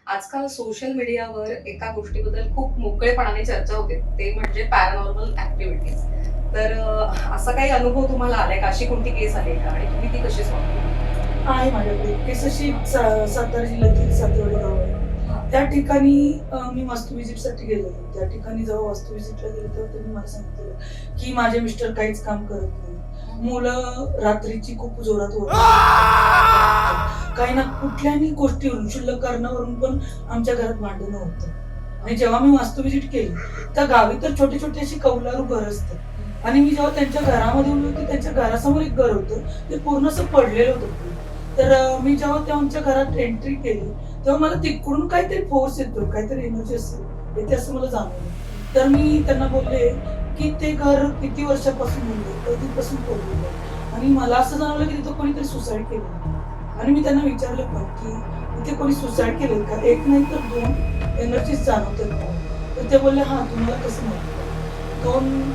आजकाल सोशल मीडियावर एका गोष्टीबद्दल खूप मोकळेपणाने चर्चा होते, ते म्हणजे पॅरानॉर्मल ॲक्टिव्हिटीज. तर असा काही अनुभव तुम्हाला आलाय का? अशी कोणती केस आली का? आणि तुम्ही ती कशी सॉल्व्ह केली? आहे माझ्याकडे केस अशी सातारा जिल्ह्यातील सातेवाडी गाव आहे. त्या ठिकाणी मी वास्तू व्हिजिटसाठी गेलेले. त्या ठिकाणी जेव्हा वास्तू व्हिजिटला गेले तेव्हा त्यांनी मला सांगितलं की माझे मिस्टर काहीच काम करत नाही. मुलं रात्रीची खूप जोरात ओरडतात. काही ना कुठल्याही गोष्टीवरून क्षुल्लक कारणावरून पण आमच्या घरात भांडणं होतं. आणि जेव्हा मी वास्तू व्हिजिट केली त्या गावी तर छोटे छोटे अशी कौलारू घर असतात आणि मी जेव्हा त्यांच्या घरामध्ये उभी होती त्यांच्या घरासमोर एक घर होतं ते पूर्ण असं पडलेलं होतं. तर मी जेव्हा त्यांच्या घरात एंट्री केली तेव्हा मला तिकडून काहीतरी फोर्स येतो, काहीतरी एनर्जी असेल येते असं मला जाणवलं. तर मी त्यांना बोलले की ते घर किती वर्षापासून होतं, कधीपासून पडलेलं आणि मला असं जाणवलं की तिथं कोणीतरी सुसाईड केलं. आणि मी त्यांना विचारलं पण की इथे कोणी सुसाईड केलं का? एक नाही तर दोन एनर्जीज जाणवतात का? तर ते बोलले हा तुम्हाला कसं माहिती?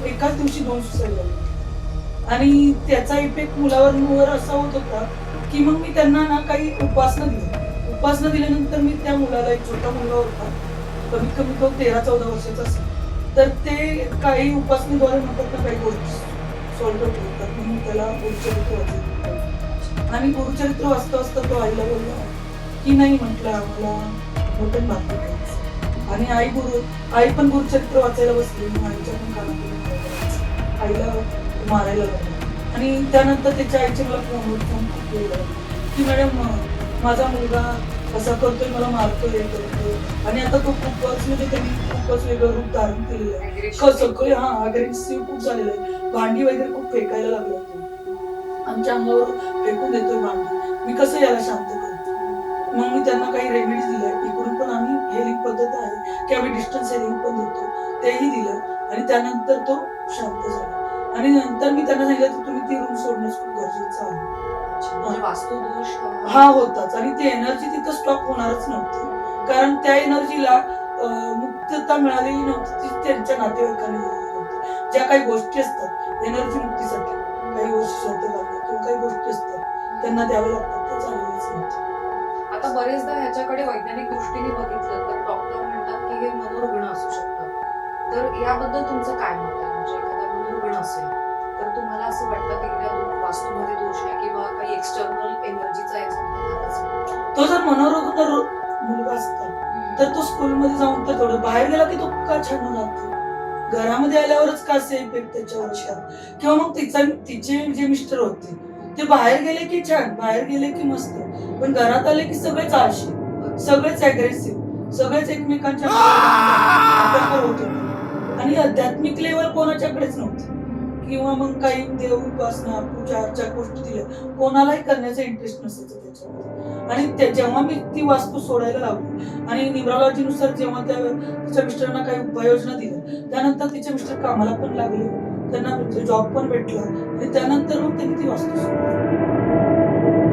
एकाच दिवशी दोन सुसाईड झाले आणि त्याचा इफेक्ट मुलावर असा होत होता की मग मी त्यांना ना काही उपासना दिली. उपासना दिल्यानंतर मी त्या मुलाला एक छोटा मुलगा होता. कमीत कमी तो 13-14 वर्षाचा असेल. तर ते काही उपासनेद्वारे म्हणतात ना काही गोष्टी सॉल्व्ह होतात. म्हणून त्याला गुरुचरित्र वाचायचं. आणि गुरुचरित्र वाचता तो आईला बोलला की नाही म्हटलं आम्हाला मटण भाकरी खायचं. आणि आई पण गुरुचरित्र वाचायला बसली. आईच्या पण कानात आईला मारायला लागला. आणि त्यानंतर त्याच्या आईचे मला फोनवर फोन की मॅडम माझा मुलगा असा करतोय मला मारतोय करतोय आणि आता तो खूपच म्हणजे त्यांनी खूपच वेगळं रूप धारण केलेलं आहे. सगळे अग्रेसिव्ह खूप झालेलं आहे. भांडी वगैरे खूप फेकायला लागला तो. आमच्या अंगावर फेकून देतोय भांडी. मी कसं याला शांत करतो? मग मी त्यांना काही रेमेडीज दिल्या. इकडून पण आम्ही हेलिंग पद्धत आहे की आम्ही डिस्टन्स हेलिंग पण देतो. तेही दिलं आणि त्यानंतर तो शांत झाला. आणि नंतर मी त्यांना सांगितलं की तुम्ही ती रूम सोडणं खूप गरजेचं आहे. म्हणजे वास्तुदोष हा होताच आणि ती एनर्जी तिथं स्टॉप होणारच नव्हती. कारण त्या एनर्जीला मुक्तता मिळालेली नव्हती ती त्यांच्या नातेवाईकांनी दिलेली नव्हती. ज्या काही गोष्टी असतात एनर्जी मुक्तीसाठी काही गोष्टी श्रद्धा लागतात किंवा काही गोष्टी असतात त्यांना द्यावे लागतात ते झालेलेच नव्हते. आता बरेचदा ह्याच्याकडे वैज्ञानिक दृष्टीने बघितलं तर डॉक्टर म्हणतात की हे मनोरुग्ण असू शकतात. तर याबद्दल तुमचं काय मत आहे? म्हणजे एखादा मनोरुग्ण असेल तर तुम्हाला असं वाटतं की त्या वास्तूमध्ये दोष आहे किंवा काही एक्सटर्नल एनर्जीचा याच्यामध्ये हात असेल? तो जर मनोरुग्ण मुलगा असता तर तो स्कूलमध्ये जाऊन तर थोडं बाहेर गेला की तो का छान राहतो. घरामध्ये आल्यावरच का असे इफेक्ट त्याच्यावर येतात. किंवा मग तिचे जे मिस्टर होते ते बाहेर गेले की छान, बाहेर गेले की मस्त. पण घरात आले की सगळेच आळशी, सगळेच अग्रेसिव्ह, सगळेच एकमेकांच्या अटॅकवर होत होते. आणि आध्यात्मिक लेवल कोणाच्याकडेच नव्हती. किंवा मग काही देव उपासना, पूजा अर्चा गोष्टी दिल्या. कोणालाही करण्याचा इंटरेस्ट नसायचा त्याच्यामध्ये. आणि जेव्हा मी ती वास्तू सोडायला लावली आणि न्यूमरॉलॉजीनुसार जेव्हा तिच्या मिस्टरांना काही उपाययोजना दिल्या, त्यानंतर तिचे मिस्टर कामाला पण लागले. त्यांना जॉब पण भेटला आणि त्यानंतर मग त्यांनी ती वास्तू सोडली.